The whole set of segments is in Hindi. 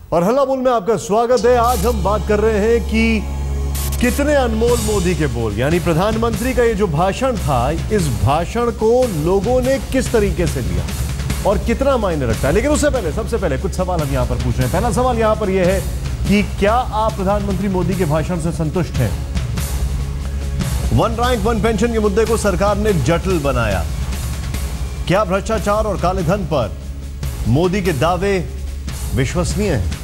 और हल्ला बोल में आपका स्वागत है। आज हम बात कर रहे हैं कि कितने अनमोल मोदी के बोल, यानी प्रधानमंत्री का ये जो भाषण था, इस भाषण को लोगों ने किस तरीके से लिया और कितना मायने रखता है। लेकिन उससे पहले, सबसे पहले कुछ सवाल हम यहां पर पूछ रहे हैं। पहला सवाल यहां पर यह है कि क्या आप प्रधानमंत्री मोदी के भाषण से संतुष्ट हैं? वन रैंक वन पेंशन के मुद्दे को सरकार ने जटिल बनाया। क्या भ्रष्टाचार और काले धन पर मोदी के दावे विश्वसनीय हैं?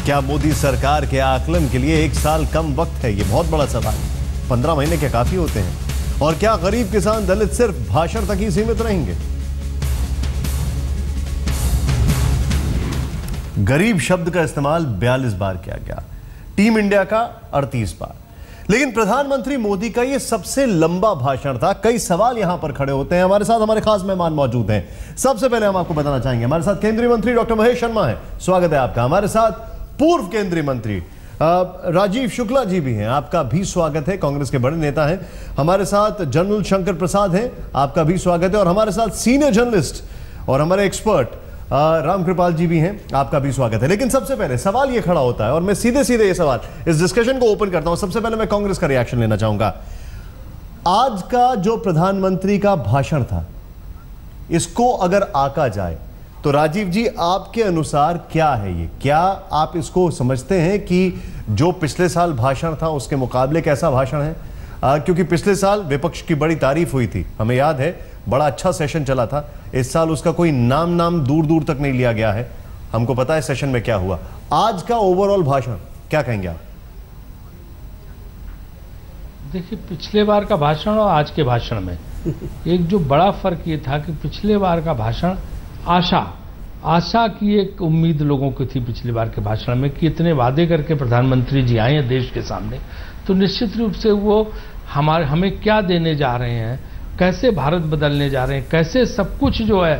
क्या मोदी सरकार के आकलन के लिए 1 साल कम वक्त है? यह बहुत बड़ा सवाल है। 15 महीने के काफी होते हैं। और क्या गरीब किसान दलित सिर्फ भाषण तक ही सीमित रहेंगे? गरीब शब्द का इस्तेमाल 42 बार किया गया, टीम इंडिया का 38 बार। लेकिन प्रधानमंत्री मोदी का यह सबसे लंबा भाषण था। कई सवाल यहां पर खड़े होते हैं। हमारे साथ हमारे खास मेहमान मौजूद हैं। सबसे पहले हम आपको बताना चाहेंगे, हमारे साथ केंद्रीय मंत्री डॉक्टर महेश शर्मा हैं, स्वागत है आपका। हमारे साथ पूर्व केंद्रीय मंत्री राजीव शुक्ला जी भी हैं, आपका भी स्वागत है, कांग्रेस के बड़े नेता हैं। हमारे साथ जनरल शंकर प्रसाद हैं, आपका भी स्वागत है। और हमारे साथ सीनियर जर्नलिस्ट और हमारे एक्सपर्ट रामकृपाल जी भी हैं, आपका भी स्वागत है। लेकिन सबसे पहले सवाल यह खड़ा होता है, और मैं सीधे सीधे ये सवाल, इस डिस्कशन को ओपन करता हूं। सबसे पहले मैं कांग्रेस का रिएक्शन लेना चाहूंगा। आज का जो प्रधानमंत्री का भाषण था, इसको अगर आंका जाए तो राजीव जी, आपके अनुसार क्या है ये? क्या आप इसको समझते हैं कि जो पिछले साल भाषण था उसके मुकाबले कैसा भाषण है? क्योंकि पिछले साल विपक्ष की बड़ी तारीफ हुई थी, हमें याद है, बड़ा अच्छा सेशन चला था। इस साल उसका कोई नाम दूर दूर तक नहीं लिया गया है। हमको पता है सेशन में क्या हुआ। आज का ओवरऑल भाषण क्या कहेंगे आप? देखिए, पिछले बार का भाषण और आज के भाषण में एक जो बड़ा फर्क ये था कि पिछले बार का भाषण आशा की एक उम्मीद लोगों की थी पिछली बार के भाषण में कि इतने वादे करके प्रधानमंत्री जी आए हैं देश के सामने, तो निश्चित रूप से वो हमें क्या देने जा रहे हैं, कैसे भारत बदलने जा रहे हैं, कैसे सब कुछ जो है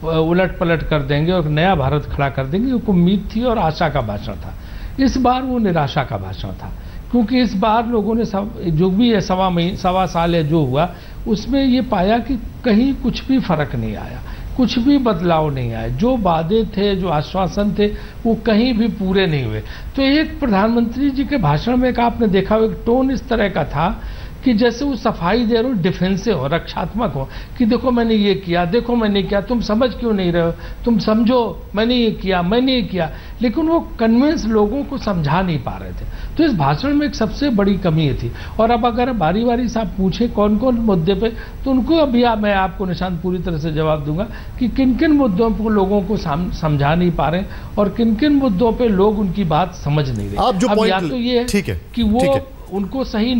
उलट पलट कर देंगे और नया भारत खड़ा कर देंगे, एक उम्मीद थी और आशा का भाषण था। इस बार वो निराशा का भाषण था, क्योंकि इस बार लोगों ने जो भी है सवा साल है जो हुआ, उसमें ये पाया कि कहीं कुछ भी फर्क नहीं आया, कुछ भी बदलाव नहीं आया। जो वादे थे, जो आश्वासन थे, वो कहीं भी पूरे नहीं हुए। तो एक प्रधानमंत्री जी के भाषण में एक आपने देखा हो, एक टोन इस तरह का था कि जैसे वो सफाई दे रहे हो, डिफेंसिव हो, रक्षात्मक हो, कि देखो मैंने ये किया, देखो मैंने किया, तुम समझ क्यों नहीं रहे हो, तुम समझो, मैंने ये किया, मैंने ये किया। लेकिन वो कन्विंस लोगों को समझा नहीं पा रहे थे। तो इस भाषण में एक सबसे बड़ी कमी ये थी। और अब अगर बारी बारी से आप पूछे कौन कौन मुद्दे पे, तो उनको अभी मैं आपको निशांत पूरी तरह से जवाब दूंगा कि किन किन मुद्दों पर लोगों को समझा नहीं पा रहे और किन किन मुद्दों पर लोग उनकी बात समझ नहीं रहे। अब या तो ये है कि वो उनको सही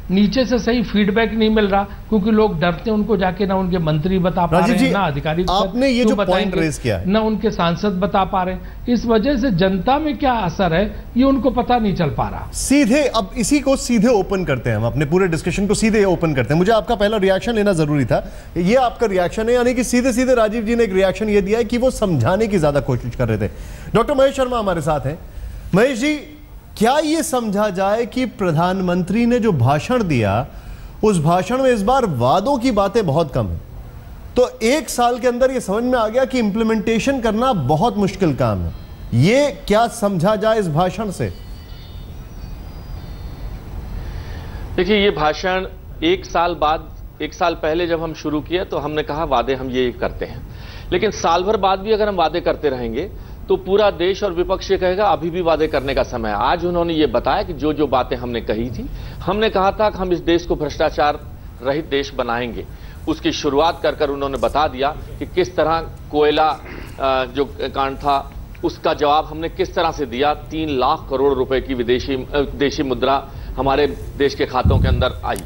नीचे से सही फीडबैक नहीं मिल रहा, क्योंकि लोग डरते हैं, उनको जाके ना उनके मंत्री बता पा रहे हैं, ना अधिकारी आपने ये जो पॉइंट रेज किया है, ना उनके सांसद बता पा रहे हैं। इस वजह से जनता में क्या असर है ये उनको पता नहीं चल पा रहा। सीधे अब इसी को सीधे ओपन करते हैं, हम अपने पूरे डिस्कशन को सीधे ओपन करते हैं। मुझे आपका पहला रिएक्शन लेना जरूरी था। ये आपका रिएक्शन है, यानी कि सीधे सीधे राजीव जी ने एक रिएक्शन ये दिया है कि वो समझाने की ज्यादा कोशिश कर रहे थे। डॉक्टर महेश शर्मा हमारे साथ हैं। महेश जी, क्या ये समझा जाए कि प्रधानमंत्री ने जो भाषण दिया, उस भाषण में इस बार वादों की बातें बहुत कम है, तो 1 साल के अंदर यह समझ में आ गया कि इंप्लीमेंटेशन करना बहुत मुश्किल काम है? ये क्या समझा जाए इस भाषण से? देखिए, ये भाषण 1 साल बाद, 1 साल पहले जब हम शुरू किया तो हमने कहा वादे हम ये करते हैं, लेकिन साल भर बाद भी अगर हम वादे करते रहेंगे तो पूरा देश और विपक्ष ये कहेगा अभी भी वादे करने का समय है। आज उन्होंने ये बताया कि जो जो बातें हमने कही थी, हमने कहा था कि हम इस देश को भ्रष्टाचार रहित देश बनाएंगे, उसकी शुरुआत कर उन्होंने बता दिया कि किस तरह कोयला जो कांड था उसका जवाब हमने किस तरह से दिया। 3 लाख करोड़ रुपए की देशी मुद्रा हमारे देश के खातों के अंदर आई।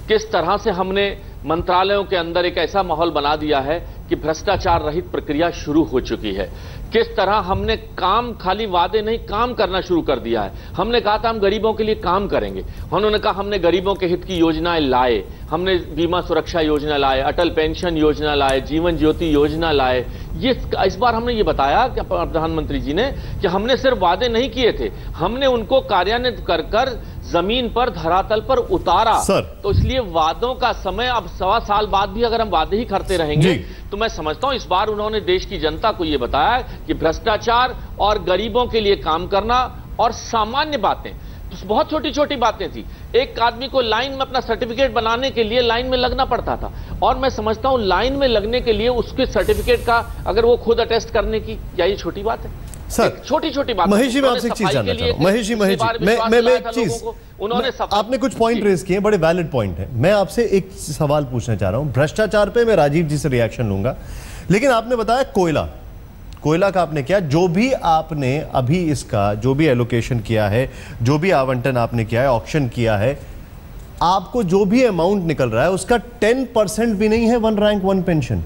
किस तरह से हमने मंत्रालयों के अंदर एक ऐसा माहौल बना दिया है कि भ्रष्टाचार रहित प्रक्रिया शुरू हो चुकी है। किस तरह हमने काम, खाली वादे नहीं, काम करना शुरू कर दिया है। हमने कहा था हम गरीबों के लिए काम करेंगे, उन्होंने कहा हमने गरीबों के हित की योजनाएं लाए, हमने बीमा सुरक्षा योजना लाए, अटल पेंशन योजना लाए, जीवन ज्योति योजना लाए। ये इस बार हमने ये बताया कि प्रधानमंत्री जी ने कि हमने सिर्फ वादे नहीं किए थे, हमने उनको कार्यान्वित कर जमीन पर धरातल पर उतारा सर। तो इसलिए वादों का समय अब 1.25 साल बाद भी अगर हम वादे ही करते रहेंगे तो मैं समझता हूं इस बार उन्होंने देश की जनता को यह बताया कि भ्रष्टाचार और गरीबों के लिए काम करना और सामान्य बातें, बहुत छोटी छोटी बातें थी। एक आदमी को लाइन में अपना सर्टिफिकेट बनाने के लिए लाइन में लगना पड़ता था और मैं समझता हूं लाइन में लगने के लिए उसके सर्टिफिकेट का अगर वो खुद अटेस्ट करने की, क्या ये छोटी बात है? सर छोटी छोटी बात। महेश जी, मैं आपसे एक चीज जानना चाह रहा हूं। महेश जी मैं एक चीज, उन्होंने आपने कुछ पॉइंट रेज किए, बड़े वैलिड पॉइंट है। मैं आपसे एक सवाल पूछना चाह रहा हूं। भ्रष्टाचार पे मैं राजीव जी से रिएक्शन लूंगा, लेकिन आपने बताया कोयला का आपने किया, जो भी आपने अभी इसका जो भी एलोकेशन किया है, जो भी आवंटन आपने किया है, ऑक्शन किया है, आपको जो भी अमाउंट निकल रहा है उसका 10% भी नहीं है वन रैंक वन पेंशन,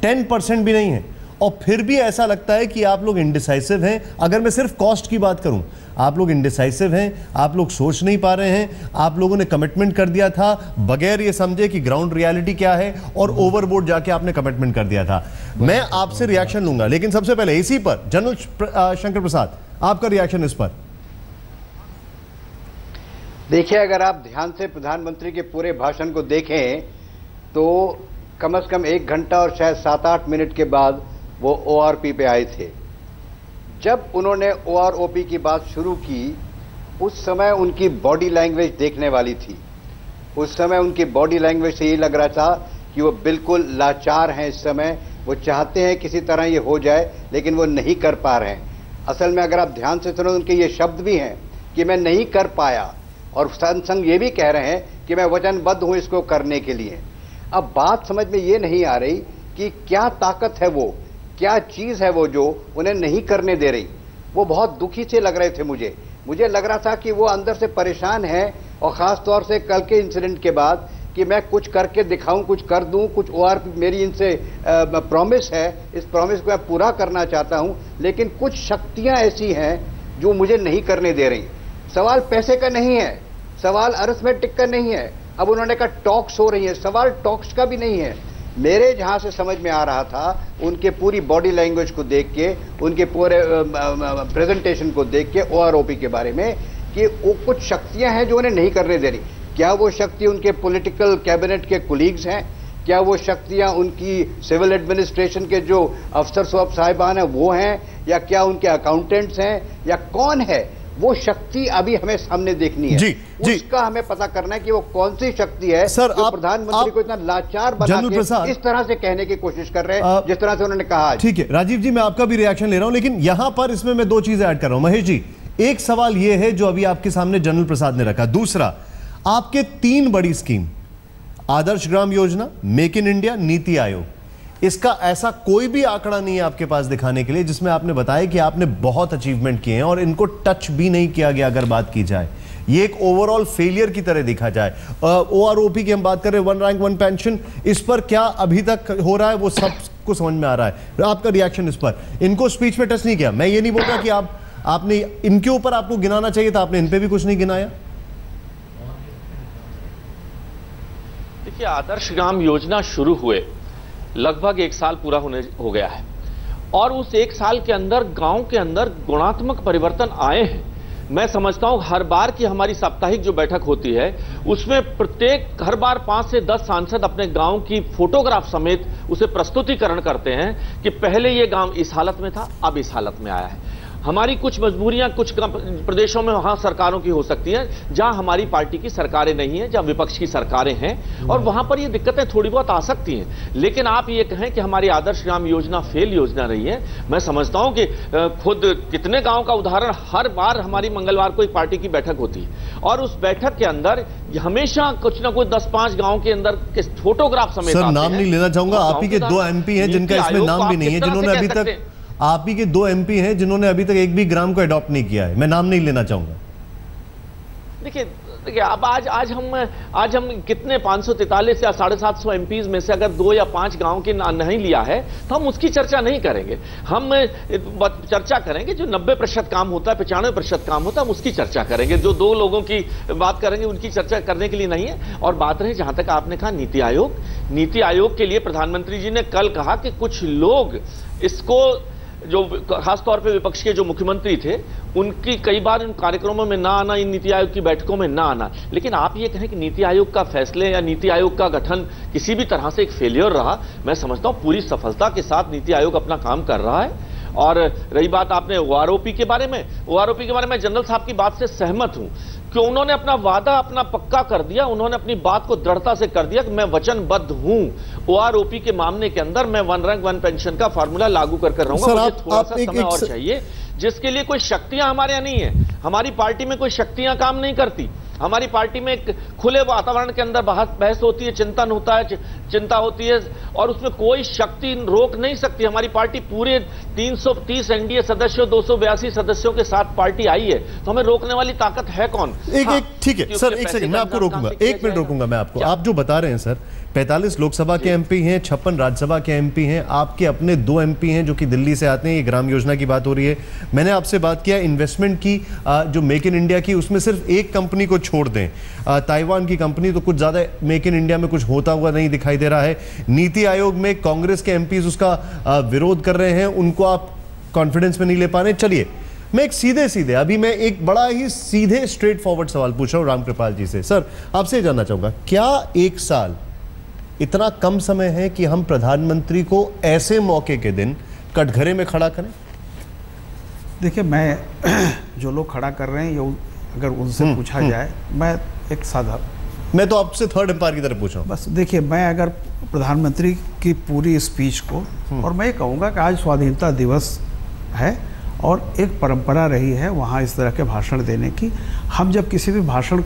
10% भी नहीं है। और फिर भी ऐसा लगता है कि आप लोग इंडिसाइसिव हैं। अगर मैं सिर्फ कॉस्ट की बात करूं, आप लोग इंडिसाइसिव हैं, आप लोग सोच नहीं पा रहे हैं। आप लोगों ने कमिटमेंट कर दिया था बगैर ये समझे कि ग्राउंड रियलिटी क्या है, और ओवरबोर्ड जाके आपने कमिटमेंट कर दिया था। मैं आपसे रिएक्शन लूंगा, लेकिन सबसे पहले इसी पर जनरल शंकर प्रसाद, आपका रिएक्शन इस पर। देखिए, अगर आप ध्यान से प्रधानमंत्री के पूरे भाषण को देखें तो कम से कम 1 घंटा और शायद 7-8 मिनट के बाद वो ORP पे आए थे। जब उन्होंने OROP की बात शुरू की, उस समय उनकी बॉडी लैंग्वेज देखने वाली थी। उस समय उनकी बॉडी लैंग्वेज से ये लग रहा था कि वो बिल्कुल लाचार हैं। इस समय वो चाहते हैं किसी तरह ये हो जाए, लेकिन वो नहीं कर पा रहे हैं। असल में अगर आप ध्यान से सुनो, उनके ये शब्द भी हैं कि मैं नहीं कर पाया, और संग संग ये भी कह रहे हैं कि मैं वचनबद्ध हूं इसको करने के लिए। अब बात समझ में ये नहीं आ रही कि क्या ताकत है वो, क्या चीज है वो जो उन्हें नहीं करने दे रही। वो बहुत दुखी से लग रहे थे। मुझे लग रहा था कि वो अंदर से परेशान है, और खास तौर से कल के इंसिडेंट के बाद कि मैं कुछ करके दिखाऊं, कुछ कर दूं, कुछ ORP मेरी इनसे प्रॉमिस है, इस प्रॉमिस को मैं पूरा करना चाहता हूं, लेकिन कुछ शक्तियां ऐसी हैं जो मुझे नहीं करने दे रही। सवाल पैसे का नहीं है, सवाल अरिथमेटिक का नहीं है। अब उन्होंने कहा टॉक्स हो रही है, सवाल टॉक्स का भी नहीं है। मेरे जहां से समझ में आ रहा था, उनके पूरी बॉडी लैंग्वेज को देख के, उनके पूरे प्रेजेंटेशन को देख के OROP के बारे में, कि वो कुछ शक्तियां हैं जो उन्हें नहीं करने दे रही। क्या वो शक्ति उनके पॉलिटिकल कैबिनेट के कुलीग्स हैं? क्या वो शक्तियां उनकी सिविल एडमिनिस्ट्रेशन के जो अफसर साहिबान हैं वो हैं? या क्या उनके अकाउंटेंट्स हैं? या कौन है वो शक्ति? अभी हमें सामने देखनी है। उसका हमें पता करना है कि वो कौन सी शक्ति है सर, जो प्रधानमंत्री को इतना लाचार बना के इस तरह से कहने की कोशिश कर रहे हैं जिस तरह से उन्होंने कहा। ठीक है राजीव जी, मैं आपका भी रिएक्शन ले रहा हूं, लेकिन यहां पर इसमें मैं 2 चीजें ऐड कर रहा हूं। महेश जी, एक सवाल यह है जो अभी आपके सामने जनरल प्रसाद ने रखा। दूसरा, आपके 3 बड़ी scheme, Adarsh Gram Yojana, make in India, NITI Aayog, इसका ऐसा कोई भी आंकड़ा नहीं है आपके पास दिखाने के लिए जिसमें आपने बताया कि आपने बहुत अचीवमेंट किए हैं और इनको टच भी नहीं किया गया। अगर बात की जाए, ये एक ओवरऑल फेलियर की तरह देखा जाए। OROP की हम बात कर रहे हैं, वन रैंक वन पेंशन, इस पर क्या अभी तक हो रहा है वो सबको समझ में आ रहा है। आपका रिएक्शन इस पर? इनको स्पीच में टच नहीं किया। मैं ये नहीं बोल रहा कि आपने इनके ऊपर आपको गिनाना चाहिए था, आपने इन पे भी कुछ नहीं गिनाया। देखिए, आदर्श ग्राम योजना शुरू हुए लगभग 1 साल पूरा हो गया है, और उस 1 साल के अंदर गांव के अंदर गुणात्मक परिवर्तन आए हैं। मैं समझता हूं हर बार की हमारी साप्ताहिक जो बैठक होती है उसमें हर बार 5 से 10 सांसद अपने गांव की फोटोग्राफ समेत उसे प्रस्तुतिकरण करते हैं कि पहले ये गांव इस हालत में था, अब इस हालत में आया है। हमारी कुछ मजबूरियां कुछ प्रदेशों में वहां सरकारों की हो सकती हैं जहां हमारी पार्टी की सरकारें नहीं हैं, जहां विपक्ष की सरकारें हैं, और वहां पर ये दिक्कतें थोड़ी बहुत आ सकती हैं। लेकिन आप ये कहें कि हमारी आदर्श ग्राम योजना फेल योजना रही है, मैं समझता हूं कि खुद कितने गांव का उदाहरण, हर बार हमारी मंगलवार को एक पार्टी की बैठक होती है और उस बैठक के अंदर हमेशा कुछ ना कुछ 10-5 गांव के अंदर के फोटोग्राफ समेत सर, नाम नहीं लेना चाहूंगा। आप ही के 2 MP हैं जिनका इसमें नाम भी नहीं है, जिन्होंने अभी तक, आप ही के 2 MP हैं जिन्होंने अभी तक एक भी ग्राम को अडॉप्ट नहीं किया है। मैं नाम नहीं लेना चाहूंगा। देखिए अब आज हम कितने 543 या 750 MPs में से अगर 2 या 5 गांव के नहीं लिया है तो हम उसकी चर्चा नहीं करेंगे। हम चर्चा करेंगे जो 90% काम होता है, 95% काम होता है, हम उसकी चर्चा करेंगे। जो 2 लोगों की बात करेंगे उनकी चर्चा करने के लिए नहीं है। और बात रही जहां तक आपने कहा नीति आयोग के लिए प्रधानमंत्री जी ने कल कहा कि कुछ लोग इसको जो खासतौर पे विपक्ष के जो मुख्यमंत्री थे, उनकी कई बार इन कार्यक्रमों में ना आना, इन नीति आयोग की बैठकों में ना आना। लेकिन आप ये कहें कि नीति आयोग का फैसले या नीति आयोग का गठन किसी भी तरह से एक फेलियर रहा, मैं समझता हूं पूरी सफलता के साथ नीति आयोग अपना काम कर रहा है। और रही बात आपने ओआरओपी के बारे में, ओआरओपी के बारे में जनरल साहब की बात से सहमत हूं कि उन्होंने अपना वादा अपना पक्का कर दिया, उन्होंने अपनी बात को दृढ़ता से कर दिया कि मैं वचनबद्ध हूं ओआरओपी के मामले के अंदर मैं वन रैंक वन पेंशन का फॉर्मूला लागू कर रहूंगा। मुझे थोड़ा सा समय और चाहिए, जिसके लिए कोई शक्तियां हमारे यहां नहीं है। हमारी पार्टी में कोई शक्तियां काम नहीं करती। हमारी पार्टी में एक खुले वातावरण के अंदर बहस होती है, चिंतन होता है, चिंता होती है, और उसमें कोई शक्ति रोक नहीं सकती। हमारी पार्टी पूरे 330 एनडीए सदस्यों, 282 सदस्यों के साथ पार्टी आई है, तो हमें रोकने वाली ताकत है कौन? ठीक है सर, एक सेकंड मैं आपको रोकूंगा, 1 मिनट रोकूंगा मैं आपको। आप जो बता रहे हैं सर, 45 लोकसभा के एमपी हैं, 56 राज्यसभा के एमपी हैं, आपके अपने 2 एमपी हैं जो कि दिल्ली से आते हैं। ये ग्राम योजना की बात हो रही है। मैंने आपसे बात किया इन्वेस्टमेंट की, जो मेक इन इंडिया की, उसमें सिर्फ एक कंपनी को छोड़ दें, ताइवान की कंपनी, तो कुछ ज्यादा मेक इन इंडिया में कुछ होता हुआ नहीं दिखाई दे रहा है। नीति आयोग में कांग्रेस के एमपीज उसका विरोध कर रहे हैं, उनको आप कॉन्फिडेंस में नहीं ले पा रहे। चलिए मैं एक सीधे अभी मैं एक बड़ा ही सीधे स्ट्रेट फॉरवर्ड सवाल पूछ रहा हूं रामकृपाल जी से। सर आपसे जानना चाहूंगा, क्या 1 साल इतना कम समय है कि हम प्रधानमंत्री को ऐसे मौके के दिन कटघरे में खड़ा करें? देखिए, मैं जो लोग खड़ा कर रहे हैं, अगर उनसे पूछा जाए, मैं एक मैं तो आपसे थर्ड एम्पायर की तरफ पूछ रहा हूं। बस देखिए, मैं अगर प्रधानमंत्री की पूरी स्पीच को, और मैं ये कहूँगा कि आज स्वाधीनता दिवस है और एक परंपरा रही है वहाँ इस तरह के भाषण देने की। हम जब किसी भी भाषण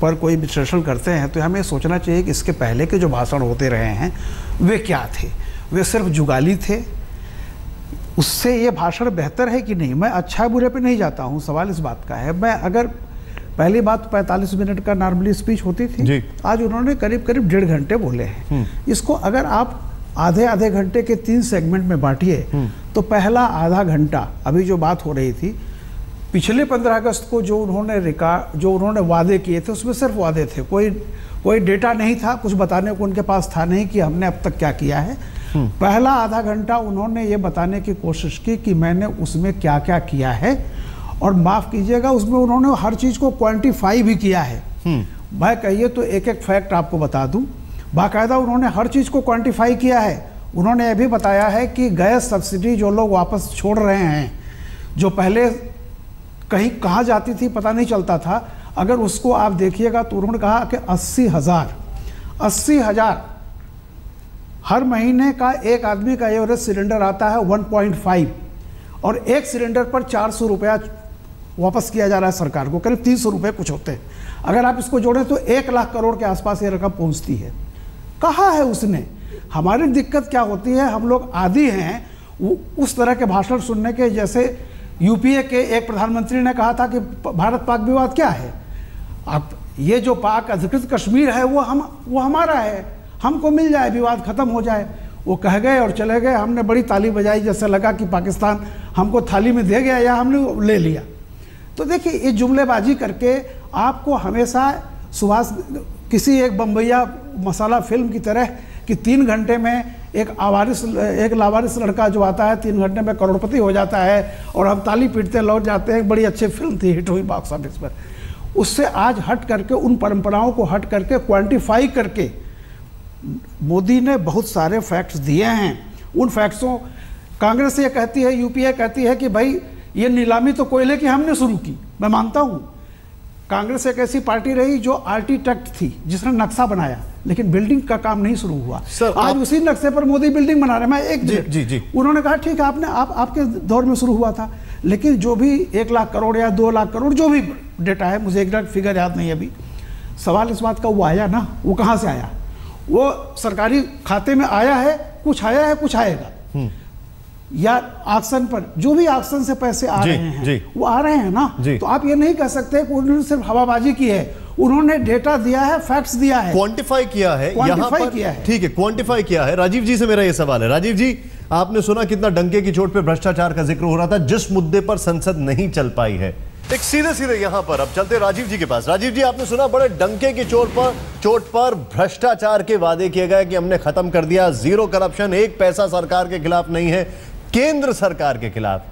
पर कोई विश्लेषण करते हैं तो हमें सोचना चाहिए कि इसके पहले के जो भाषण होते रहे हैं वे क्या थे, वे सिर्फ जुगाली थे, उससे ये भाषण बेहतर है कि नहीं? मैं अच्छा बुरे पे नहीं जाता हूँ, सवाल इस बात का है। मैं अगर पहली बात 45 मिनट का नॉर्मली स्पीच होती थी, आज उन्होंने करीब 1.5 घंटे बोले हैं। इसको अगर आप आधे घंटे के 3 सेगमेंट में बांटिए तो पहला आधा घंटा, अभी जो बात हो रही थी, पिछले 15 अगस्त को जो उन्होंने वादे किए थे उसमें सिर्फ वादे थे, कोई डेटा नहीं था, कुछ बताने को उनके पास था नहीं कि हमने अब तक क्या किया है। पहला आधा घंटा उन्होंने ये बताने की कोशिश की कि मैंने उसमें क्या क्या किया है, और माफ़ कीजिएगा उसमें उन्होंने हर चीज़ को क्वांटिफाई भी किया है। मैं कहिए तो एक फैक्ट आपको बता दूं, बाकायदा उन्होंने हर चीज़ को क्वांटिफाई किया है। उन्होंने यह भी बताया है कि गैस सब्सिडी जो लोग वापस छोड़ रहे हैं, जो पहले कहीं कहाँ जाती थी पता नहीं चलता था, अगर उसको आप देखिएगा तो उन्होंने कहा कि 80,000 हर महीने का एक आदमी का एवरेज सिलेंडर आता है 1.5, और एक सिलेंडर पर 400 रुपया वापस किया जा रहा है सरकार को, करीब 300 रुपये कुछ होते हैं। अगर आप इसको जोड़ें तो 1 लाख करोड़ के आसपास ये रकम पहुंचती है। कहा है उसने? हमारी दिक्कत क्या होती है, हम लोग आदी हैं उस तरह के भाषण सुनने के, जैसे यूपीए के एक प्रधानमंत्री ने कहा था कि भारत पाक विवाद क्या है, अब ये जो पाक अधिकृत कश्मीर है वो हमारा है, हमको मिल जाए, विवाद खत्म हो जाए। वो कह गए और चले गए, हमने बड़ी ताली बजाई, जैसे लगा कि पाकिस्तान हमको थाली में दे गया या हमने ले लिया। तो देखिए, ये जुमलेबाजी करके आपको हमेशा सुभाष किसी एक बम्बैया मसाला फिल्म की तरह कि 3 घंटे में एक लावारिस लड़का जो आता है 3 घंटे में करोड़पति हो जाता है और हम ताली पीटते लौट जाते हैं। बड़ी अच्छी फिल्म थी, हिट हुई बॉक्स ऑफिस पर। उससे आज हट करके, उन परंपराओं को हट करके, क्वांटिफाई करके मोदी ने बहुत सारे फैक्ट्स दिए हैं। उन फैक्ट्सों, कांग्रेस ये कहती है, यूपीए कहती है कि भाई ये नीलामी तो कोयले की हमने शुरू की। मैं मानता हूँ कांग्रेस एक ऐसी पार्टी रही जो आर्किटेक्ट थी, जिसने नक्शा बनाया, लेकिन बिल्डिंग का काम नहीं शुरू हुआ। आज उसी नक्शे पर मोदी बिल्डिंग बना रहे हैं। मैं जी। उन्होंने कहा ठीक है, आपके दौर में शुरू हुआ था, लेकिन जो भी 1 लाख करोड़ या 2 लाख करोड़ जो भी डेटा है, मुझे एग्जैक्ट फिगर याद नहीं अभी, सवाल इस बात का वो आया ना, वो कहाँ से आया? वो सरकारी खाते में आया है, कुछ आया है, कुछ आएगा, या ऑक्शन पर, जो भी ऑक्शन से पैसे आ रहे हैं वो आ रहे हैं ना। तो आप ये नहीं कह सकते कि उन्होंने सिर्फ हवाबाजी की है, उन्होंने डेटा दिया है, फैक्ट्स दिया है, क्वांटिफाई किया है, क्वांटिफाई किया है। ठीक है, क्वांटिफाई किया है। राजीव जी से मेरा ये सवाल है, राजीव जी, आपने सुना कितना डंके की चोट पे भ्रष्टाचार का जिक्र हो रहा था, जिस मुद्दे पर संसद नहीं चल पाई है। एक सीधे यहां पर अब चलते राजीव जी के पास। राजीव जी, आपने सुना बड़े डंके की चोट पर भ्रष्टाचार के वादे किए गए कि हमने खत्म कर दिया, जीरो करप्शन, 1 पैसा सरकार के खिलाफ नहीं है। केंद्र सरकार के खिलाफ,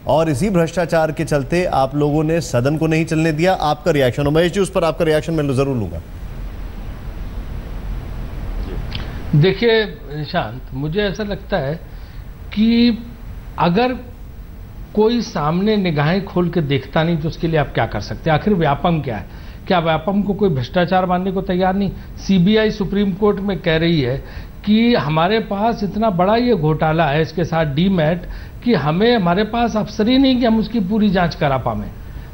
और इसी भ्रष्टाचार के चलते आप लोगों ने सदन को नहीं चलने दिया। आपका रिएक्शन, उमेश जी, उस पर आपका रिएक्शन मैं जरूर लूंगा। देखिए निशांत, मुझे ऐसा लगता है कि अगर कोई सामने निगाहें खोल के देखता नहीं तो उसके लिए आप क्या कर सकते हैं? आखिर व्यापम क्या है? क्या व्यापम को कोई भ्रष्टाचार मानने को तैयार नहीं? सीबीआई सुप्रीम कोर्ट में कह रही है कि हमारे पास इतना बड़ा ये घोटाला है, इसके साथ डीमैट, कि हमारे पास अफसर ही नहीं कि हम उसकी पूरी जांच करा पाएं।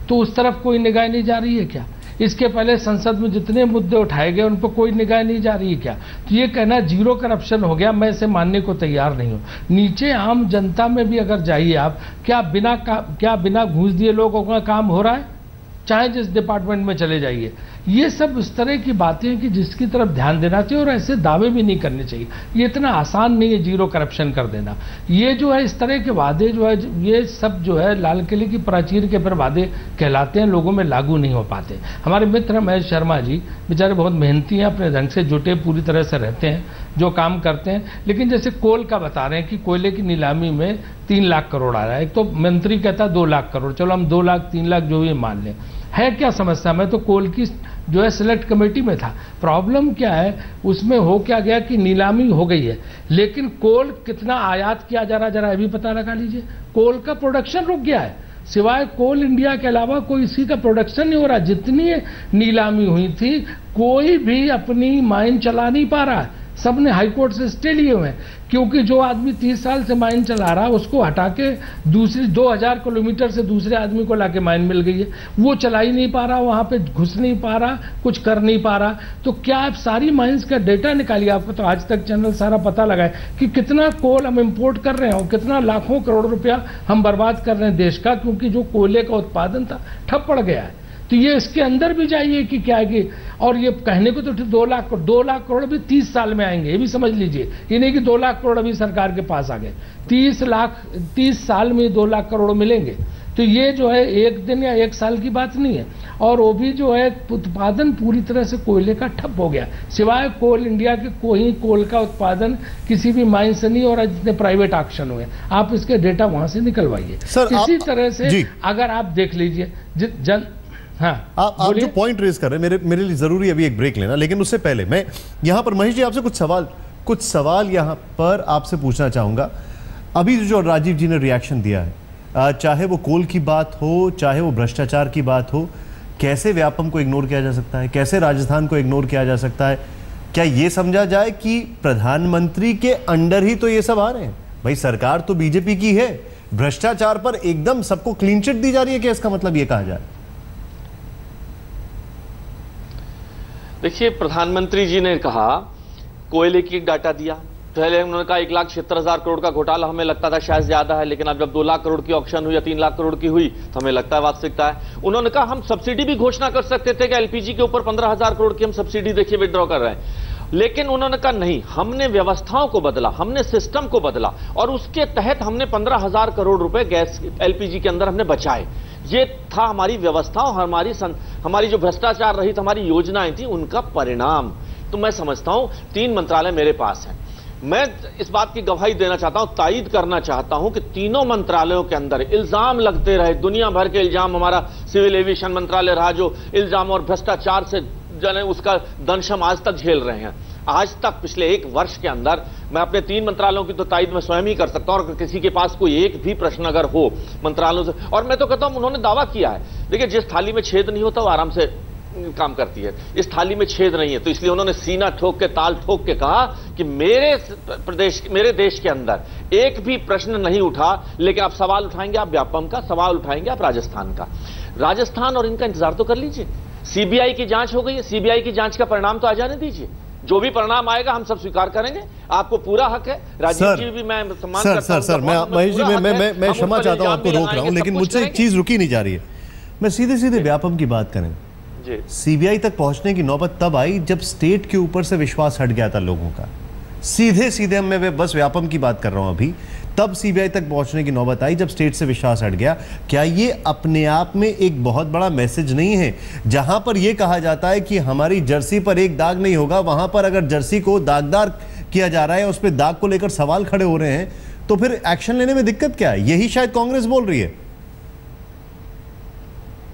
तो उस तरफ कोई निगाह नहीं जा रही है क्या? इसके पहले संसद में जितने मुद्दे उठाए गए उन पर कोई निगाह नहीं जा रही है क्या? तो ये कहना जीरो करप्शन हो गया, मैं इसे मानने को तैयार नहीं हूं। नीचे आम जनता में भी अगर जाइए आप, क्या बिना घूस दिए लोगों का काम हो रहा है? चाहे जिस डिपार्टमेंट में चले जाइए, ये सब इस तरह की बातें हैं कि जिसकी तरफ ध्यान देना चाहिए, और ऐसे दावे भी नहीं करने चाहिए। ये इतना आसान नहीं है जीरो करप्शन कर देना। ये जो है, इस तरह के वादे जो है, ये सब जो है लाल किले की प्राचीर के पर वादे कहलाते हैं, लोगों में लागू नहीं हो पाते। हमारे मित्र महेश शर्मा जी बेचारे बहुत मेहनती हैं, अपने ढंग से जुटे पूरी तरह से रहते हैं, जो काम करते हैं। लेकिन जैसे कोल का बता रहे हैं कि कोयले की नीलामी में 3 लाख करोड़ आ रहा है, एक तो मंत्री कहता है 2 लाख करोड़, चलो हम 2 लाख 3 लाख जो भी मान लें। है क्या समस्या? मैं तो कोल की जो है सिलेक्ट कमेटी में था। प्रॉब्लम क्या है उसमें? हो क्या गया कि नीलामी हो गई है, लेकिन कोल कितना आयात किया जा रहा, जरा ये भी पता लगा लीजिए। कोल का प्रोडक्शन रुक गया है, सिवाय कोल इंडिया के अलावा कोई इसी का प्रोडक्शन नहीं हो रहा। जितनी नीलामी हुई थी, कोई भी अपनी माइन चला नहीं पा रहा है, सबने हाईकोर्ट से स्टे लिए हुए हैं, क्योंकि जो आदमी 30 साल से माइन चला रहा है उसको हटा के दूसरी 2000 किलोमीटर से दूसरे आदमी को लाके माइन मिल गई है, वो चला ही नहीं पा रहा, वहां पे घुस नहीं पा रहा, कुछ कर नहीं पा रहा। तो क्या आप सारी माइंस का डेटा निकालिए, आपको तो आज तक चैनल सारा पता लगाए कि कितना कोल हम इंपोर्ट कर रहे हैं और कितना लाखों करोड़ रुपया हम बर्बाद कर रहे हैं देश का, क्योंकि जो कोयले का उत्पादन था ठप पड़ गया है। तो ये इसके अंदर भी जाइए कि क्या है कि, और ये कहने को तो 2 लाख करोड़ भी 30 साल में आएंगे, ये भी समझ लीजिए। ये नहीं कि 2 लाख करोड़ अभी सरकार के पास आ गए, 30 साल में 2 लाख करोड़ मिलेंगे। तो ये जो है 1 दिन या 1 साल की बात नहीं है। और वो भी जो है उत्पादन पूरी तरह से कोयले का ठप हो गया, सिवाय कोल इंडिया के कोई कोल का उत्पादन किसी भी माइन से नहीं हो रहा, जितने प्राइवेट ऑक्शन हुए। आप इसके डेटा वहां से निकलवाइए। इसी तरह से अगर आप देख लीजिए हाँ, आप जो पॉइंट रेज कर रहे हैं, मेरे लिए जरूरी अभी एक ब्रेक लेना, लेकिन उससे पहले मैं यहां पर महेश जी आपसे कुछ सवाल यहां पर आपसे पूछना चाहूंगा। अभी जो राजीव जी ने रिएक्शन दिया है, चाहे वो कोल की बात हो, चाहे वो भ्रष्टाचार की बात हो, कैसे व्यापम को इग्नोर किया जा सकता है, कैसे राजस्थान को इग्नोर किया जा सकता है? क्या ये समझा जाए कि प्रधानमंत्री के अंडर ही तो ये सब आ रहे हैं? भाई सरकार तो बीजेपी की है, भ्रष्टाचार पर एकदम सबको क्लीन चिट दी जा रही है, क्या इसका मतलब ये कहा जाए? देखिए, प्रधानमंत्री जी ने कहा कोयले की डाटा दिया, पहले उन्होंने कहा 1,76,000 करोड़ का घोटाला, हमें लगता था शायद ज्यादा है, लेकिन अब जब 2 लाख करोड़ की ऑक्शन हुई या 3 लाख करोड़ की हुई तो हमें लगता है वास्तविकता है। उन्होंने कहा हम सब्सिडी भी घोषणा कर सकते थे कि एलपीजी के ऊपर 15,000 करोड़ की हम सब्सिडी देखिए विड्रॉ कर रहे हैं, लेकिन उन्होंने कहा नहीं, हमने व्यवस्थाओं को बदला, हमने सिस्टम को बदला और उसके तहत हमने 15,000 करोड़ रुपए गैस एलपीजी के अंदर हमने बचाए। ये था हमारी व्यवस्थाओं, हमारी जो भ्रष्टाचार रहित हमारी योजनाएं थी उनका परिणाम। तो मैं समझता हूं 3 मंत्रालय मेरे पास हैं, मैं इस बात की गवाही देना चाहता हूं, तायीद करना चाहता हूं कि तीनों मंत्रालयों के अंदर इल्जाम लगते रहे, दुनिया भर के इल्जाम। हमारा सिविल एविएशन मंत्रालय रहा जो इल्जाम और भ्रष्टाचार से जने उसका दंशम आज तक झेल रहे हैं। आज तक पिछले 1 वर्ष के अंदर मैं अपने 3 मंत्रालयों की तो तायीद में स्वयं ही कर सकता हूं, और किसी के पास कोई एक भी प्रश्न अगर हो मंत्रालयों से, और मैं तो कहता हूं उन्होंने दावा किया है, देखिए जिस थाली में छेद नहीं होता वो आराम से काम करती है, इस थाली में छेद नहीं है, तो इसलिए उन्होंने सीना ठोक के, ताल ठोक के कहा कि मेरे देश के अंदर एक भी प्रश्न नहीं उठा, लेकिन आप सवाल उठाएंगे, आप व्यापम का सवाल उठाएंगे, आप राजस्थान का। राजस्थान और इनका इंतजार तो कर लीजिए, सीबीआई की जांच हो गई है, सीबीआई की जांच का परिणाम तो आ जाने दीजिए, जो भी परिणाम आएगा हम सब स्वीकार करेंगे, आपको पूरा हक है। राजीव जी भी मैं सम्मान करता हूं। सर, महेश जी, मैं क्षमा चाहता हूं, आपको रोक रहा हूं, लेकिन मुझसे एक चीज रुकी नहीं जा रही है। मैं सीधे व्यापम की बात करें, सीबीआई तक पहुंचने की नौबत तब आई जब स्टेट के ऊपर से विश्वास हट गया था लोगों का। सीधे मैं बस व्यापम की बात कर रहा हूं अभी, तब सीबीआई तक पहुंचने की नौबत आई जब स्टेट से विश्वास हट गया। क्या ये अपने आप में एक बहुत बड़ा मैसेज नहीं है? जहां पर यह कहा जाता है कि हमारी जर्सी पर एक दाग नहीं होगा, वहां पर अगर जर्सी को दागदार किया जा रहा है, उस पर दाग को लेकर सवाल खड़े हो रहे हैं, तो फिर एक्शन लेने में दिक्कत क्या है? यही शायद कांग्रेस बोल रही है।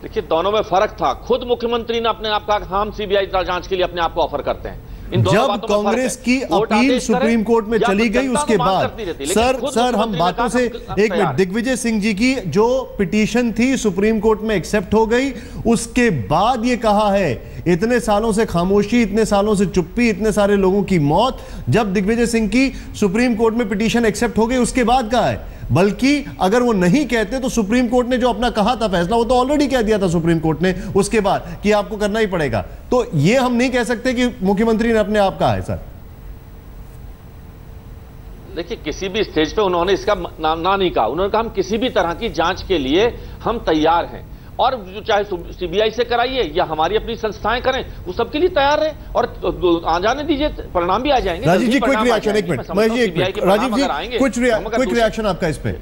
देखिए, दोनों में फर्क था। खुद मुख्यमंत्री ने अपने आप कहा हम सीबीआई जांच के लिए अपने आप को ऑफर करते हैं। जब कांग्रेस की अपील सुप्रीम कोर्ट में चली गई उसके बाद सर हम बातों से एक मिनट, दिग्विजय सिंह जी की जो पिटीशन थी सुप्रीम कोर्ट में एक्सेप्ट हो गई, उसके बाद ये कहा है इतने सालों से खामोशी, इतने सालों से चुप्पी, इतने सारे लोगों की मौत, जब दिग्विजय सिंह की सुप्रीम कोर्ट में पिटीशन एक्सेप्ट हो गई उसके बाद कहा है। बल्कि अगर वो नहीं कहते तो सुप्रीम कोर्ट ने जो अपना कहा था फैसला, वो तो ऑलरेडी कह दिया था सुप्रीम कोर्ट ने उसके बाद कि आपको करना ही पड़ेगा। तो ये हम नहीं कह सकते कि मुख्यमंत्री ने अपने आप कहा है। सर देखिए, किसी भी स्टेज पे उन्होंने इसका ना नहीं कहा। उन्होंने कहा हम किसी भी तरह की जांच के लिए हम तैयार हैं, और जो चाहे सीबीआई से कराइए या हमारी अपनी संस्थाएं करें, वो सबके लिए तैयार है। और आ जाने दीजिए, परिणाम भी आ जाएंगे। राजीव जी क्विक रिएक्शन, एक मिनट महेश जी, एक मिनट राजीव जी क्विक रिएक्शन आपका इस पे।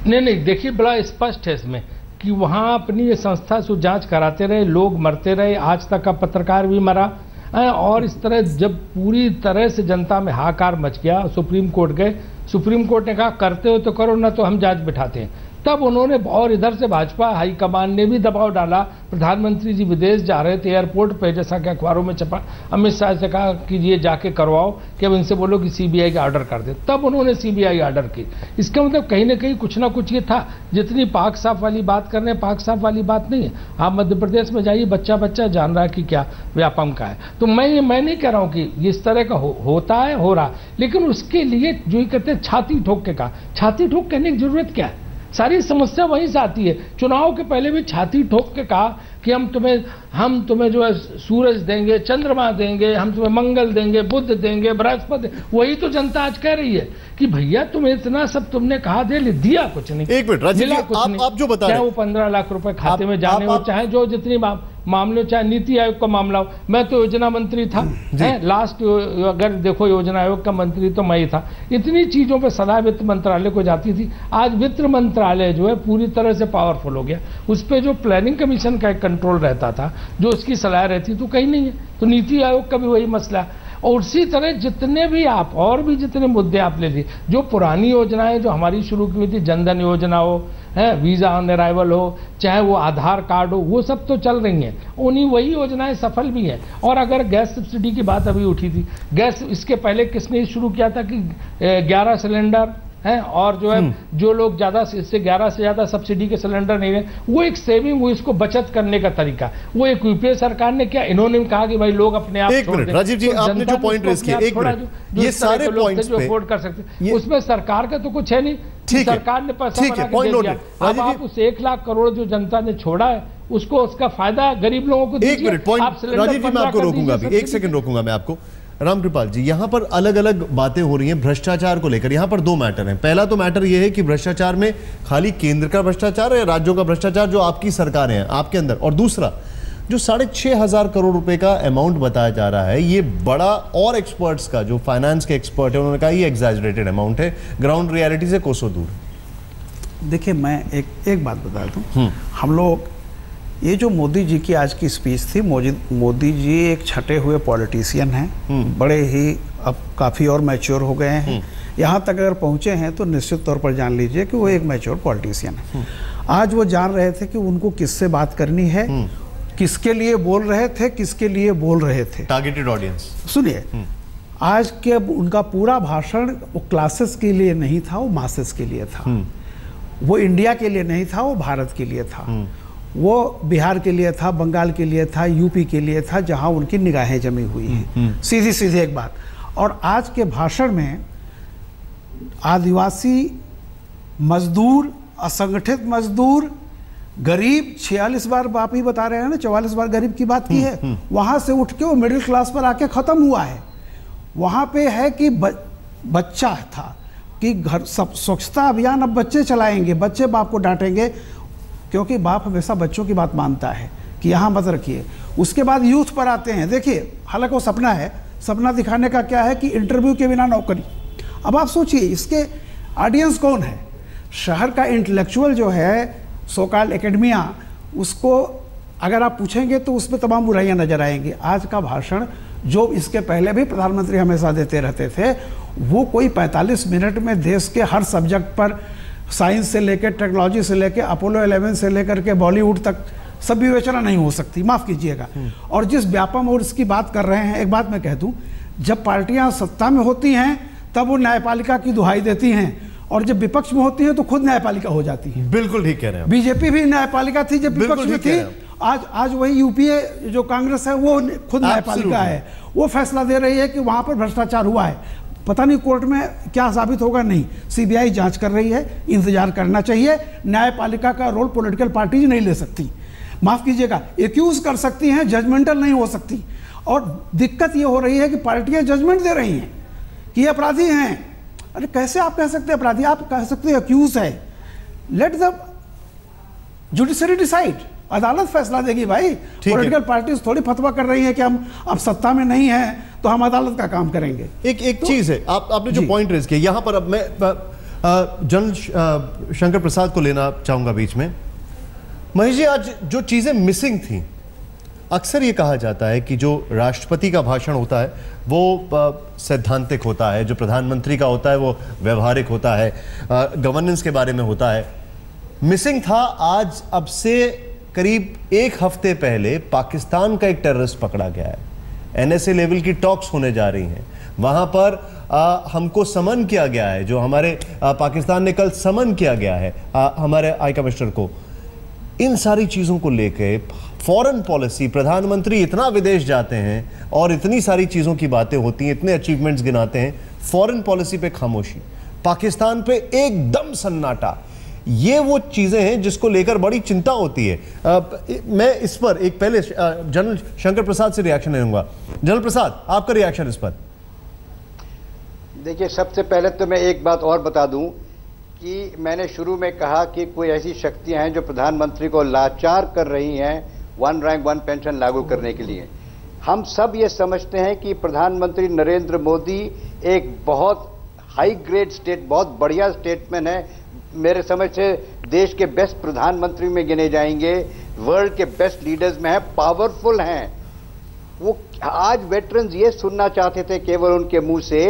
नहीं, देखिए बड़ा स्पष्ट है इसमें कि वहां अपनी ये संस्था से जांच कराते रहे, लोग मरते रहे, आज तक का पत्रकार भी मरा, और इस तरह जब पूरी तरह से जनता में हाहाकार मच गया, सुप्रीम कोर्ट गए, सुप्रीम कोर्ट ने कहा करते हो तो करो, ना तो हम जांच बिठाते हैं। तब उन्होंने, और इधर से भाजपा हाईकमान ने भी दबाव डाला। प्रधानमंत्री जी विदेश जा रहे थे, एयरपोर्ट पे जैसा कि अखबारों में छपा, अमित शाह से कहा कि ये जाके करवाओ, कि अब इनसे बोलो कि सीबीआई का ऑर्डर कर दे। तब उन्होंने सीबीआई ऑर्डर की। इसका मतलब कहीं ना कहीं कुछ ना कुछ ये था। जितनी पाक साफ वाली बात कर रहे हैं, पाक साफ वाली बात नहीं है। आप मध्य प्रदेश में जाइए, बच्चा बच्चा जान रहा है कि क्या व्यापम का है। तो मैं नहीं कह रहा हूँ कि इस तरह का होता है, हो रहा, लेकिन उसके लिए जो ही कहते हैं छाती ठोक के कहा, छाती ठोक कहने की जरूरत क्या है? सारी समस्या वहीं से आती है। चुनाव के पहले भी छाती ठोक के कहा कि हम तुम्हें जो है सूरज देंगे, चंद्रमा देंगे, हम तुम्हें मंगल देंगे, बुध देंगे, बृहस्पति। वही तो जनता आज कह रही है कि भैया तुम्हें इतना सब तुमने कहा दे, दिया कुछ नहीं। एक मिनट राजीव जी, आप जो बता रहे हैं, चाहे वो 15 लाख रुपए खाते में जाने हो, चाहे जो जितनी मामले, चाहे नीति आयोग का मामला हो। मैं तो योजना मंत्री था, लास्ट अगर देखो योजना आयोग का मंत्री तो मैं ही था। इतनी चीजों पे सलाह वित्त मंत्रालय को जाती थी। आज वित्त मंत्रालय जो है पूरी तरह से पावरफुल हो गया। उस पर जो प्लानिंग कमीशन का एक कंट्रोल रहता था, जो उसकी सलाह रहती, तो कहीं नहीं है। तो नीति आयोग का भी वही मसला है। और उसी तरह जितने भी आप और भी जितने मुद्दे आप ले लीजिए, जो पुरानी योजनाएं जो हमारी शुरू की हुई थी, जनधन योजना हो, वीजा ऑन अराइवल हो, चाहे वो आधार कार्ड हो, वो सब तो चल रही हैं। उन्हीं वही योजनाएं सफल भी हैं। और अगर गैस सब्सिडी की बात अभी उठी थी, गैस इसके पहले किसने शुरू किया था कि 11 सिलेंडर हैं, और जो है जो लोग ज्यादा से 11 से ज्यादा सब्सिडी के सिलेंडर नहीं है, वो एक सेविंग, वो इसको बचत करने का तरीका, वो एक यूपीए सरकार ने किया। इन्होंने कहा कि भाई लोग अपने आप, एक मिनट राजीव जी, आपने जो पॉइंट रेज किया, एक मिनट, ये सारे पॉइंट्स पे अफोर्ड कर सकते, उसमें सरकार का तो कुछ है नहीं। सरकार ने पैसा बना के दे दिया। अब आप उस 1 लाख करोड़ जो जनता ने छोड़ा है, उसको उसका फायदा गरीब लोगों को दीजिए। एक मिनट पॉइंट राजीव जी, मैं आपको रोकूंगा अभी, 1 सेकंड रोकूंगा मैं आपको। रामकृपाल जी, यहां पर अलग अलग बातें हो रही हैं भ्रष्टाचार को लेकर। यहां पर 2 मैटर हैं। पहला तो मैटर यह है कि भ्रष्टाचार में खाली केंद्र का भ्रष्टाचार है, राज्यों का भ्रष्टाचार जो आपकी सरकारें हैं आपके अंदर, और दूसरा जो 6,500 करोड़ रुपए का अमाउंट बताया जा रहा है, ये बड़ा, और एक्सपर्ट्स का, जो फाइनेंस के एक्सपर्ट है उन्होंने कहा ये एग्जैजरेटेड अमाउंट है, ग्राउंड रियलिटी से कोसों दूर। देखिए मैं एक बात बता दूं, हम लोग ये जो मोदी जी की आज की स्पीच थी, मोदी जी एक छटे हुए पॉलिटिशियन हैं, बड़े ही अब काफ़ी और मैच्योर हो गए हैं। यहाँ तक अगर पहुँचे हैं तो निश्चित तौर पर जान लीजिए कि वो एक मैच्योर पॉलिटिशियन है। आज वो जान रहे थे कि उनको किससे बात करनी है, किसके लिए बोल रहे थे, किसके लिए बोल रहे थे। Targeted audience. सुनिए, आज के उनका पूरा भाषण वो क्लासेस के लिए नहीं था, वो मासेस के लिए था। वो इंडिया के लिए नहीं था, वो भारत के लिए था। वो बिहार के लिए था, बंगाल के लिए था, यूपी के लिए था, जहां उनकी निगाहें जमी हुई हैं। सीधी सीधी एक बात। और आज के भाषण में आदिवासी मजदूर, असंगठित मजदूर, गरीब, 46 बार आप ही बता रहे हैं ना, 44 बार गरीब की बात की है। वहां से उठ के वो मिडिल क्लास पर आके खत्म हुआ है। वहां पे है कि बच्चा था कि घर सब स्वच्छता अभियान अब बच्चे चलाएंगे, बच्चे बाप को डांटेंगे, क्योंकि बाप हमेशा बच्चों की बात मानता है कि यहाँ मत रखिए। उसके बाद यूथ पर आते हैं। देखिए, हालांकि वो सपना है, सपना दिखाने का क्या है कि इंटरव्यू के बिना नौकरी। अब आप सोचिए इसके ऑडियंस कौन है? शहर का इंटेलेक्चुअल जो है, सोकाल एकेडमिया, उसको अगर आप पूछेंगे तो उसमें तमाम बुराइयां नजर आएंगी। आज का भाषण जो इसके पहले भी प्रधानमंत्री हमेशा देते रहते थे, वो कोई 45 मिनट में देश के हर सब्जेक्ट पर, साइंस से लेकर टेक्नोलॉजी से लेकर अपोलो 11 से लेकर के बॉलीवुड तक सब विवेचना नहीं हो सकती, माफ़ कीजिएगा। और जिस व्यापम और इसकी बात कर रहे हैं, एक बात मैं कह दूं, जब पार्टियां सत्ता में होती हैं तब वो न्यायपालिका की दुहाई देती हैं, और जब विपक्ष में होती है तो खुद न्यायपालिका हो जाती है। बिल्कुल ठीक कह रहे हैं। बीजेपी भी न्यायपालिका थी जब विपक्ष में थी, आज वही यूपीए जो कांग्रेस है वो खुद न्यायपालिका है। वो फैसला दे रही है कि वहां पर भ्रष्टाचार हुआ है, पता नहीं कोर्ट में क्या साबित होगा, नहीं, सीबीआई जांच कर रही है, इंतजार करना चाहिए। न्यायपालिका का रोल पॉलिटिकल पार्टीज नहीं ले सकती, माफ कीजिएगा, एक्यूज कर सकती हैं, जजमेंटल नहीं हो सकती। और दिक्कत ये हो रही है कि पार्टियां जजमेंट दे रही हैं कि ये अपराधी हैं। अरे कैसे आप कह सकते हैं अपराधी, आप कह सकते हैं अक्यूज है। लेट द जुडिशरी डिसाइड, अदालत फैसला देगी भाई। पॉलिटिकल पार्टीज थोड़ी फतवा कर रही है कि हम अब सत्ता में नहीं है तो हम अदालत का काम करेंगे। एक तो, चीज है, आपने जो पॉइंट रेज किया यहां पर, अब मैं जनरल शंकर प्रसाद को लेना चाहूंगा बीच में। महेश जी, आज जो चीजें मिसिंग थी, अक्सर ये कहा जाता है कि जो राष्ट्रपति का भाषण होता है वो सैद्धांतिक होता है, जो प्रधानमंत्री का होता है वो व्यवहारिक होता है, गवर्नेंस के बारे में होता है। मिसिंग था आज, अब से करीब एक हफ्ते पहले पाकिस्तान का एक टेररिस्ट पकड़ा गया है, एनएसए लेवल की टॉक्स होने जा रही हैं, वहां पर हमको समन किया गया है, जो हमारे पाकिस्तान ने कल समन किया गया है हमारे हाई कमिश्नर को। इन सारी चीजों को लेकर फॉरेन पॉलिसी, प्रधानमंत्री इतना विदेश जाते हैं और इतनी सारी चीजों की बातें होती हैं, इतने अचीवमेंट्स गिनाते हैं, फॉरेन पॉलिसी पे खामोशी, पाकिस्तान पे एकदम सन्नाटा। ये वो चीजें हैं जिसको लेकर बड़ी चिंता होती है। मैं इस पर एक पहले जनरल शंकर प्रसाद से रिएक्शन लूंगा। जनरल प्रसाद, आपका रिएक्शन इस पर। देखिए, सबसे पहले तो मैं एक बात और बता दूं कि मैंने शुरू में कहा कि कोई ऐसी शक्तियां हैं जो प्रधानमंत्री को लाचार कर रही हैं वन रैंक वन पेंशन लागू करने के लिए। हम सब ये समझते हैं कि प्रधानमंत्री नरेंद्र मोदी एक बहुत हाई ग्रेड बहुत बढ़िया स्टेटमैन है, मेरे समझ से देश के बेस्ट प्रधानमंत्री में गिने जाएंगे, वर्ल्ड के बेस्ट लीडर्स में है, पावरफुल हैं। वो आज वेटरन्स ये सुनना चाहते थे केवल उनके मुंह से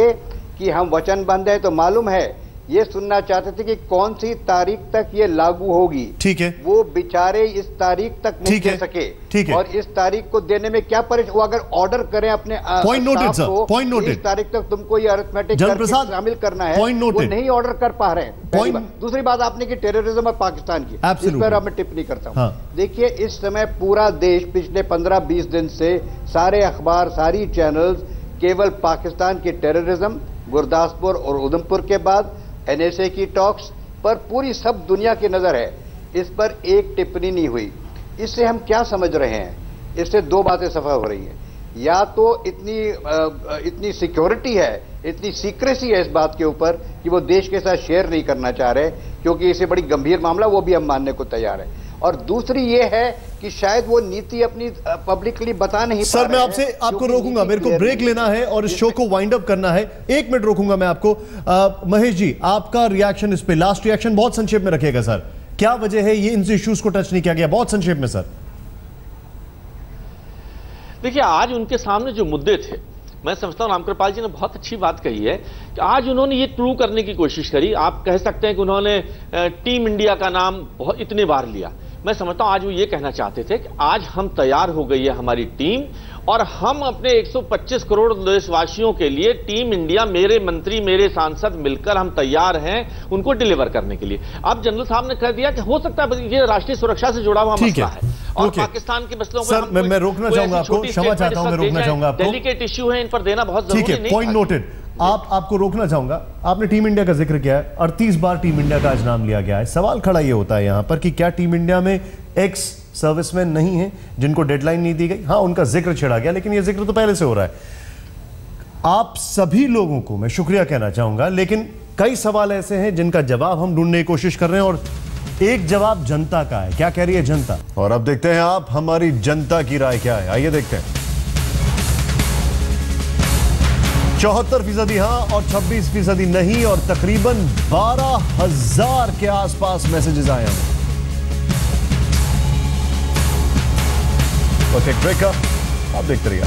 कि हम वचनबद्ध हैं, तो मालूम है ये सुनना चाहते थे कि कौन सी तारीख तक ये लागू होगी। ठीक है, वो बेचारे इस तारीख तक नहीं दे सके। ठीक है, और इस तारीख को देने में क्या वो अगर ऑर्डर करें अपने point noted sir, point noted, इस तारीख तक तुमको ये अरिथमेटिक शामिल करना है, पॉइंट नोटेड, वो नहीं ऑर्डर कर पा रहे हैं। दूसरी बात आपने की टेररिज्म और पाकिस्तान की, इस पर मैं टिप्पणी करता हूं। देखिए, इस समय पूरा देश पिछले 15-20 दिन से सारे अखबार, सारी चैनल्स केवल पाकिस्तान की टेररिज्म, गुरदासपुर और उधमपुर के बाद एनएसए की टॉक्स पर पूरी सब दुनिया की नजर है। इस पर एक टिप्पणी नहीं हुई। इससे हम क्या समझ रहे हैं? इससे दो बातें सफल हो रही हैं। या तो इतनी सिक्योरिटी है, इतनी सीक्रेसी है इस बात के ऊपर कि वो देश के साथ शेयर नहीं करना चाह रहे, क्योंकि इसे बड़ी गंभीर मामला, वो भी हम मानने को तैयार है। और दूसरी ये है कि शायद वो नीति अपनी पब्लिकली बता नहीं सर, मैं आपसे आपको रोकूंगा, मेरे को ब्रेक लेना है और इस शो को वाइंड अप करना है। 1 मिनट रोकूंगा मैं आपको। महेश जी, आपका रिएक्शन इस पे, लास्ट रिएक्शन बहुत संक्षेप में रखिएगा सर। क्या वजह है ये इन इश्यूज को टच नहीं किया गया? बहुत संक्षेप में सर। देखिए, आज उनके सामने जो मुद्दे थे, मैं समझता हूं रामकृपाल जी ने बहुत अच्छी बात कही है कि आज उन्होंने ये प्रूव करने की कोशिश करी। आप कह सकते हैं कि उन्होंने टीम इंडिया का नाम बहुत इतने बार लिया। मैं समझता हूं आज वो ये कहना चाहते थे कि आज हम तैयार हो गई है हमारी टीम, और हम अपने 125 करोड़ देशवासियों के लिए टीम इंडिया, मेरे मंत्री, मेरे सांसद मिलकर हम तैयार हैं उनको डिलीवर करने के लिए। अब जनरल साहब ने कह दिया कि हो सकता है ये राष्ट्रीय सुरक्षा से जुड़ा हुआ मसला है और पाकिस्तान के मसलों सर, मैं रोकना चाहूंगा आपको, क्षमा चाहता हूं, मैं रोकना चाहूंगा आपको। डेलिकेट इश्यू है, इन पर देना बहुत जरूरी नहीं। Point noted. आपको रोकना चाहूंगा। आपने टीम इंडिया का जिक्र किया है, 38 बार टीम इंडिया का आज नाम लिया गया है। सवाल खड़ा ये होता है यहां पर कि क्या टीम इंडिया में एक्स सर्विसमैन नहीं है जिनको डेडलाइन नहीं दी गई? हाँ, उनका जिक्र छेड़ा गया, लेकिन यह जिक्र तो पहले से हो रहा है। आप सभी लोगों को मैं शुक्रिया कहना चाहूंगा, लेकिन कई सवाल ऐसे हैं जिनका जवाब हम ढूंढने की कोशिश कर रहे हैं, और एक जवाब जनता का है। क्या कह रही है जनता? और अब देखते हैं आप हमारी जनता की राय क्या है। आइए देखते हैं। 74% हां और 26% नहीं, और तकरीबन 12,000 के आसपास मैसेजेस आए हैं। ओके, ब्रेक, आप देखते रहिए।